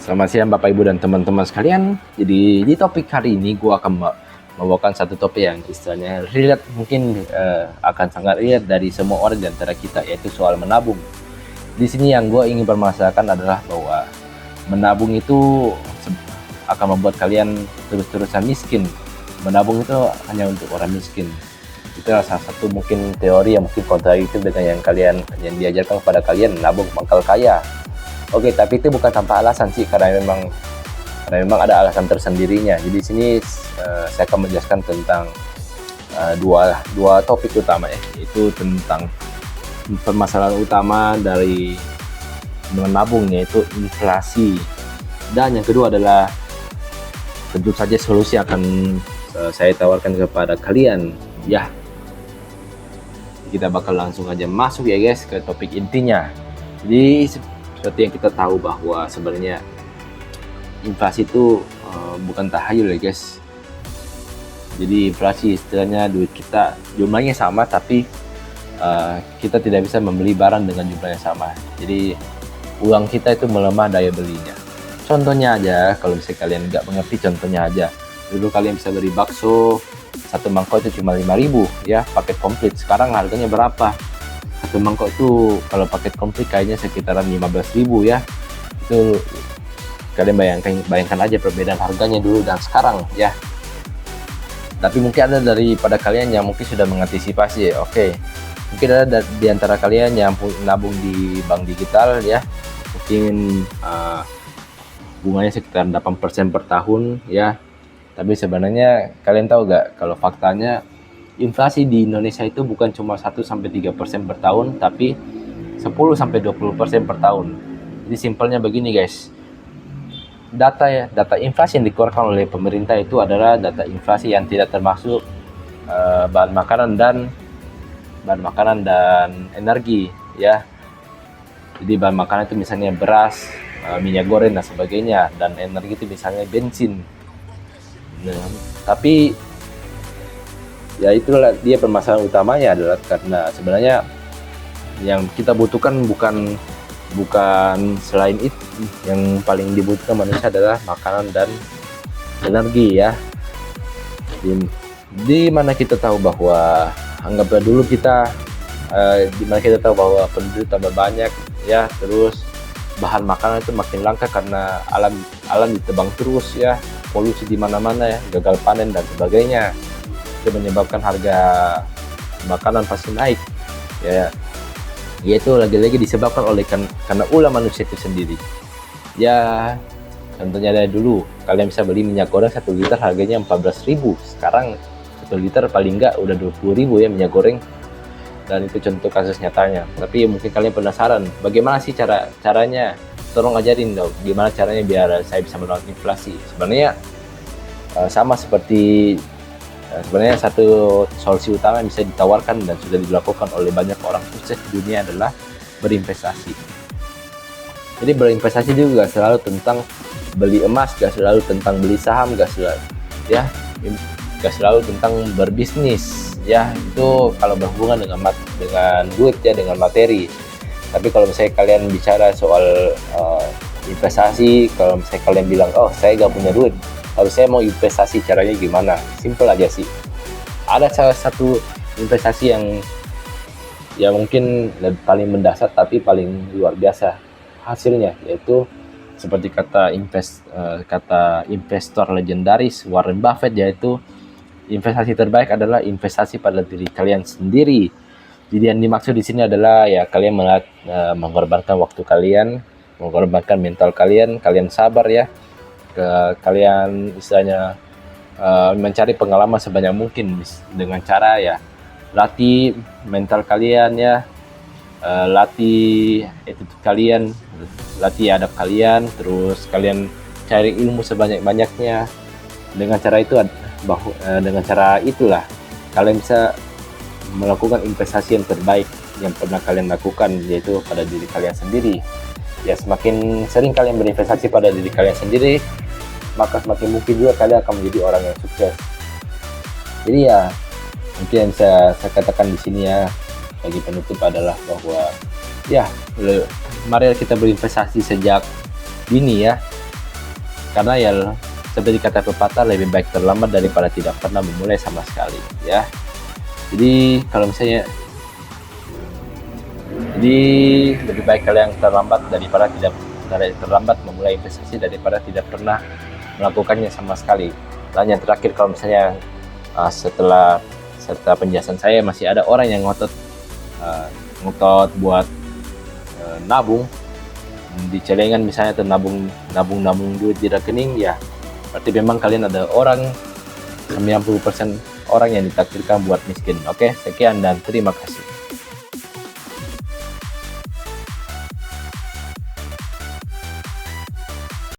Selamat siang Bapak Ibu dan teman-teman sekalian. Jadi di topik hari ini gue akan membawakan satu topik yang istilahnya relate, mungkin akan sangat relate dari semua orang di antara kita, yaitu soal menabung. Di sini yang gue ingin permasalahkan adalah bahwa menabung itu akan membuat kalian terus-terusan miskin. Menabung itu hanya untuk orang miskin. Itu adalah salah satu mungkin teori yang mungkin kontradiktif dengan yang diajarkan kepada kalian, menabung bakal kaya. Oke, tapi itu bukan tanpa alasan sih, karena memang ada alasan tersendirinya. Jadi di sini saya akan menjelaskan tentang dua topik utama ya, yaitu tentang permasalahan utama dari menabung, yaitu inflasi, dan yang kedua adalah tentu saja solusi akan saya tawarkan kepada kalian ya. Kita bakal langsung aja masuk ya guys ke topik intinya. Jadi seperti yang kita tahu bahwa sebenarnya inflasi itu bukan tahayul ya guys. Jadi inflasi istilahnya duit kita jumlahnya sama, tapi kita tidak bisa membeli barang dengan jumlahnya sama. Jadi uang kita itu melemah daya belinya. Contohnya aja, kalau misalnya kalian nggak mengerti, contohnya aja, dulu kalian bisa beli bakso satu mangkok itu cuma 5.000 ya, paket komplit. Sekarang harganya berapa? Satu mangkok itu kalau paket komplit kayaknya sekitaran 15.000 ya. Itu kalian bayangkan aja perbedaan harganya dulu dan sekarang ya. Tapi mungkin ada daripada kalian yang mungkin sudah mengantisipasi ya. Oke, mungkin ada di antara kalian yang nabung di bank digital ya, mungkin bunganya sekitar 8% per tahun ya. Tapi sebenarnya kalian tahu gak kalau faktanya inflasi di Indonesia itu bukan cuma 1-3% per tahun, tapi 10-20% per tahun. Jadi simpelnya begini guys, data inflasi yang dikeluarkan oleh pemerintah itu adalah data inflasi yang tidak termasuk bahan makanan dan energi ya. Jadi bahan makanan itu misalnya beras, minyak goreng dan sebagainya, dan energi itu misalnya bensin. Nah, tapi ya itulah dia permasalahan utamanya, adalah karena sebenarnya yang kita butuhkan bukan selain itu. Yang paling dibutuhkan manusia adalah makanan dan energi ya. Di mana kita tahu bahwa anggaplah dulu kita di mana kita tahu bahwa penduduk tambah banyak ya, terus bahan makanan itu makin langka karena alam ditebang terus ya, polusi di mana-mana ya, gagal panen dan sebagainya. Itu menyebabkan harga makanan pasti naik ya. Yaitu lagi-lagi disebabkan oleh karena ulah manusia itu sendiri ya. Contohnya dari dulu kalian bisa beli minyak goreng 1 liter harganya 14.000, sekarang 1 liter paling enggak udah 20.000 ya minyak goreng. Dan itu contoh kasus nyatanya. Tapi mungkin kalian penasaran, bagaimana sih caranya? Tolong ajarin dong, gimana caranya biar saya bisa melawan inflasi. Sebenarnya sama seperti sebenarnya satu solusi utama yang bisa ditawarkan dan sudah dilakukan oleh banyak orang sukses di dunia adalah berinvestasi. Jadi berinvestasi juga gak selalu tentang beli emas, gak selalu tentang beli saham, gak selalu tentang berbisnis ya. Itu kalau berhubungan dengan duit ya, dengan materi. Tapi kalau misalnya kalian bicara soal investasi, kalau misalnya kalian bilang, oh saya gak punya duit, kalau saya mau investasi caranya gimana? Simple aja sih. Ada salah satu investasi yang mungkin paling mendasar tapi paling luar biasa hasilnya, yaitu seperti kata investor legendaris Warren Buffett, yaitu investasi terbaik adalah investasi pada diri kalian sendiri. Jadi yang dimaksud di sini adalah ya kalian mengorbankan waktu kalian, mengorbankan mental kalian sabar ya. Kalian istilahnya mencari pengalaman sebanyak mungkin dengan cara ya latih mental kalian ya, latih attitude kalian, latih adab kalian, terus kalian cari ilmu sebanyak-banyaknya. Dengan cara itulah kalian bisa melakukan investasi yang terbaik yang pernah kalian lakukan, yaitu pada diri kalian sendiri. Ya semakin sering kalian berinvestasi pada diri kalian sendiri, maka semakin mungkin juga kalian akan menjadi orang yang sukses. Jadi ya mungkin yang saya katakan di sini ya bagi penutup adalah bahwa ya mari kita berinvestasi sejak dini ya. Karena ya seperti kata pepatah, lebih baik terlambat daripada tidak pernah memulai sama sekali ya. Jadi lebih baik kalian terlambat daripada terlambat memulai investasi daripada tidak pernah melakukannya sama sekali. Dan yang terakhir, kalau misalnya setelah penjelasan saya masih ada orang yang ngotot buat nabung di celengan misalnya, atau nabung duit di rekening, ya berarti memang kalian ada 90% orang yang ditakdirkan buat miskin. Oke, sekian dan terima kasih.